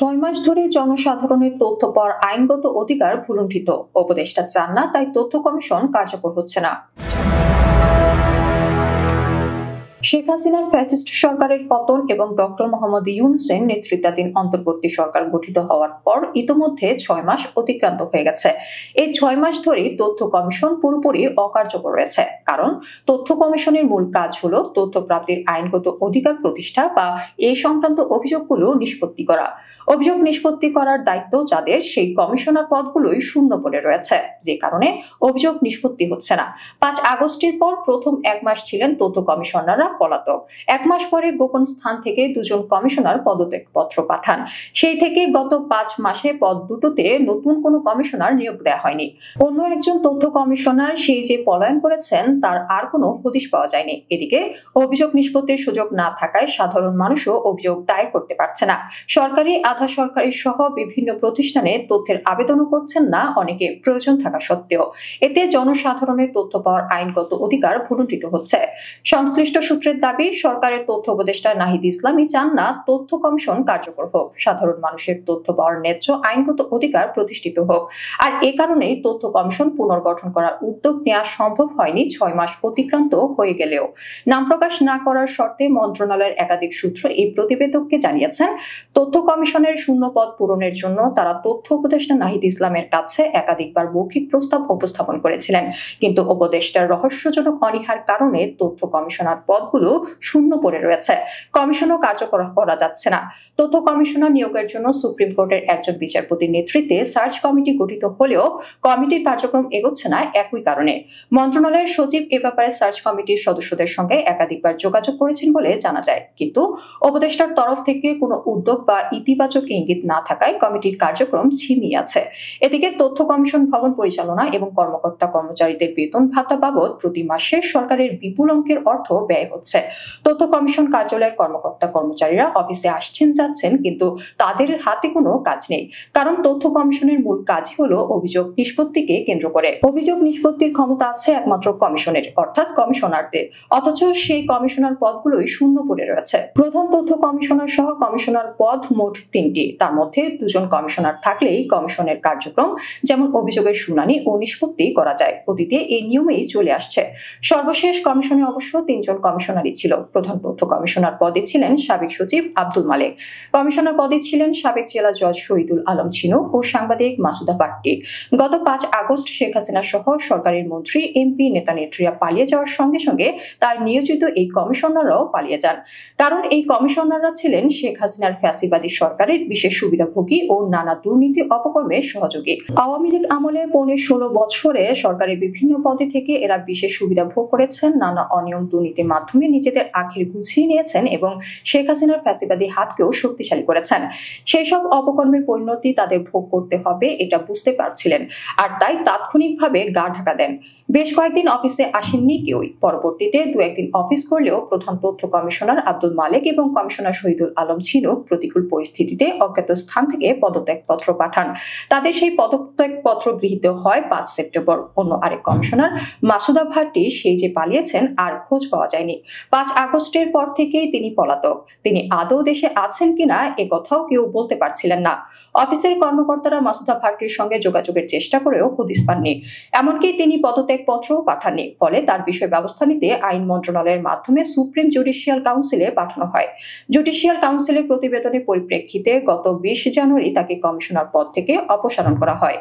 ৬ মাস ধরে জনসাধারণের তথ্য পাওয়ার আইনগত অধিকার ভুলুণ্ঠিত। উপদেষ্টা চান না, তাই তথ্য কমিশন কার্যকর হচ্ছে না। শেখ হাসিনার ফ্যাসিস্ট সরকারের পতন এবং ডক্টর মোহাম্মদ ইউনূসের নেতৃত্বাধীন অন্তর্বর্তী সরকার গঠিত হওয়ার পর ইতোমধ্যে ৬ মাস অতিক্রান্ত হয়ে গেছে। এই ৬ মাস ধরেই তথ্য কমিশন পুরোপুরি অকার্যকর রয়েছে। কারণ তথ্য কমিশনের মূল কাজ হলো তথ্য প্রাপ্তির আইনগত অধিকার প্রতিষ্ঠা বা এই সংক্রান্ত অভিযোগগুলো নিষ্পত্তি করা। অভিযোগ নিষ্পত্তি করার দায়িত্ব যাদের, সেই কমিশনার পদগুলোই শূন্য পড়ে রয়েছে, যে কারণে অভিযোগ নিষ্পত্তি হচ্ছে না। ৫ আগস্টের পর প্রথম ১ মাস ছিলেন তথ্য কমিশনাররা পলাতক। ১ মাস পরে গোপন স্থান থেকে ২ জন কমিশনার পদত্যাগপত্র পাঠান। সেই থেকে গত ৫ মাসে পদ দুটোতে নতুন কোনো কমিশনার নিয়োগ দেওয়া হয়নি। অন্য একজন তথ্য কমিশনার সেই যে পলায়ন করেছেন, তার আর কোনো হদিশ পাওয়া যায়নি। এদিকে অভিযোগ নিষ্পত্তির সুযোগ না থাকায় সাধারণ মানুষও অভিযোগ দায়ের করতে পারছে না। সরকারি, আধা সরকারি সহ বিভিন্ন প্রতিষ্ঠানে তথ্যের আবেদনও করছেন না অনেকে, প্রয়োজন থাকা সত্ত্বেও। এতে জনসাধারণের তথ্য পাওয়ার আইনগত অধিকার ভুলুণ্ঠিত হচ্ছে। সংশ্লিষ্ট সূত্রের দাবি, সরকারের তথ্য উপদেষ্টা নাহিদ ইসলামই চান না তথ্য কমিশন কার্যকর হোক, সাধারণ মানুষের তথ্য পাওয়ার ন্যায্য আইনগত অধিকার প্রতিষ্ঠিত হোক। আর এ কারণেই তথ্য কমিশন পুনর্গঠন করার উদ্যোগ নেওয়া সম্ভব হয়নি ৬ মাস অতিক্রান্ত হয়ে গেলেও। নাম প্রকাশ না করার শর্তে মন্ত্রণালয়ের একাধিক সূত্র এই প্রতিবেদককে জানিয়েছেন, তথ্য কমিশনের শূন্য পদ পূরণের জন্য তারা তথ্য উপদেষ্টা নাহিদ ইসলামের কাছে একাধিকবার মৌখিক প্রস্তাব উপস্থাপন করেছিলেন, কিন্তু উপদেষ্টার রহস্যজনক অনীহার কারণে তথ্য কমিশনার পদগুলো শূন্য পড়ে রয়েছে। কমিশনও কার্যকর করা যাচ্ছে না। তথ্য কমিশনার নিয়োগের জন্য সুপ্রিম কোর্টের একজন বিচারপতির নেতৃত্বে সার্চ কমিটি গঠিত হলেও কমিটির কার্যক্রম এগোচ্ছে না একই কারণে। মন্ত্রণালয়ের সচিব এ ব্যাপারে সার্চ কমিটির সদস্যদের সঙ্গে একাধিকবার যোগাযোগ করেছেন বলে জানা যায়, কিন্তু উপদেষ্টার তরফ থেকে কোনো উদ্যোগ বা ইতিবাচক ইঙ্গিত না থাকায় কমিটির কার্যক্রম ঝিমিয়ে আছে। এদিকে তথ্য কমিশন ভবন পরিচালনা এবং কর্মকর্তা কর্মচারীদের বেতন ভাতা বাবদ প্রতি মাসে সরকারের বিপুল অঙ্কের অর্থ ব্যয় হচ্ছে। তথ্য কমিশন কার্যালয়ের কর্মকর্তা কর্মচারীরা অফিসে আসছেন যাচ্ছেন, কিন্তু তাদের হাতে কোনো কাজ নেই। কারণ তথ্য কমিশনের মূল কাজই হলো অভিযোগ নিষ্পত্তিকে কেন্দ্র করে। অভিযোগ নিষ্পত্তির ক্ষমতা আছে একমাত্র কমিশনের, অর্থাৎ কমিশনারদের, অথচ সেই কমিশনার পদগুলোই শূন্য পড়ে রয়েছে। প্রধান তথ্য কমিশনার সহ কমিশনার পদ মোট ৩টি, তার মধ্যে ২ জন কমিশনার থাকলেই কমিশনের কার্যক্রম, যেমন অভিযোগের শুনানি ও নিষ্পত্তি করা যায়। অতীতে এই নিয়মেই চলে আসছে। সর্বশেষ কমিশনে অবশ্য ৩ জন কমিশনারই ছিল। প্রধান তথ্য কমিশনার পদে ছিলেন সাবেক সচিব আব্দুল মালেক, কমিশনার পদে ছিলেন সাবেক জেলা জজ শহীদুল আলম ছিনু ও সাংবাদিক মাসুদা বাট্টি। গত ৫ আগস্ট শেখ হাসিনা সহ সরকারের মন্ত্রী, এমপি, নেতা নেত্রীরা পালিয়ে যাওয়ার সঙ্গে সঙ্গে তার নিয়োজিত এই কমিশনাররাও পালিয়ে যান। কারণ এই কমিশনাররা ছিলেন শেখ হাসিনার ফ্যাসিবাদী সরকারের বিশেষ সুবিধাভোগী ও নানা দুর্নীতি অপকর্মের সহযোগী। আওয়ামী লীগ আমলে পৌনে ১৬ বছরে সরকারের বিভিন্ন পদে থেকে এরা বিশেষ সুবিধা ভোগ করেছেন, নানা অনিয়ম দুর্নীতির মাধ্যমে নিজেদের আখের গুছিয়ে নিয়েছেন এবং শেখ হাসিনার ফ্যাসিবাদী হাতকেও শক্তিশালী করেছেন। সেই সব অপকর্মের পরিণতি তাদের ভোগ করতে হবে, এটা বুঝতে পারছিলেন, আর তাই তাৎক্ষণিকভাবে গা ঢাকা দেন। বেশ কয়েকদিন অফিসে আসেননি কেউই। পরবর্তীতে ২-১ দিন অফিস করলেও প্রধান তথ্য কমিশনার আব্দুল মালেক এবং কমিশনার শহীদুল আলম ছিনু প্রতিকূল পরিস্থিতিতে অজ্ঞাত স্থান থেকে পদত্যাগপত্র পাঠান। তাদের সেই পদত্যাগপত্র গৃহীত হয় ৫ সেপ্টেম্বর। অন্য আরেক কমিশনার মাসুদা ভাট্টি সেই যে পালিয়েছেন, আর খোঁজ পাওয়া যায়নি। ৫ আগস্টের পর থেকেই তিনি পলাতক। তিনি আদৌ দেশে আছেন কিনা এ কথাও কেউ বলতে পারছিলেন না। অফিসের কর্মকর্তারা মাসুদা ভাট্টির সঙ্গে যোগাযোগের চেষ্টা করেও হদিস পাননি। এমনকি তিনি পদত্যাগপত্রও পাঠাননি। ফলে তার বিষয়ে ব্যবস্থা নিতে আইন মন্ত্রণালয়ের মাধ্যমে সুপ্রিম জুডিশিয়াল কাউন্সিলে পাঠানো হয়। জুডিশিয়াল কাউন্সিলের প্রতিবেদনের পরিপ্রেক্ষিতে গত ২০ জানুয়ারি তাকে কমিশনার পদ থেকে অপসারণ করা হয়।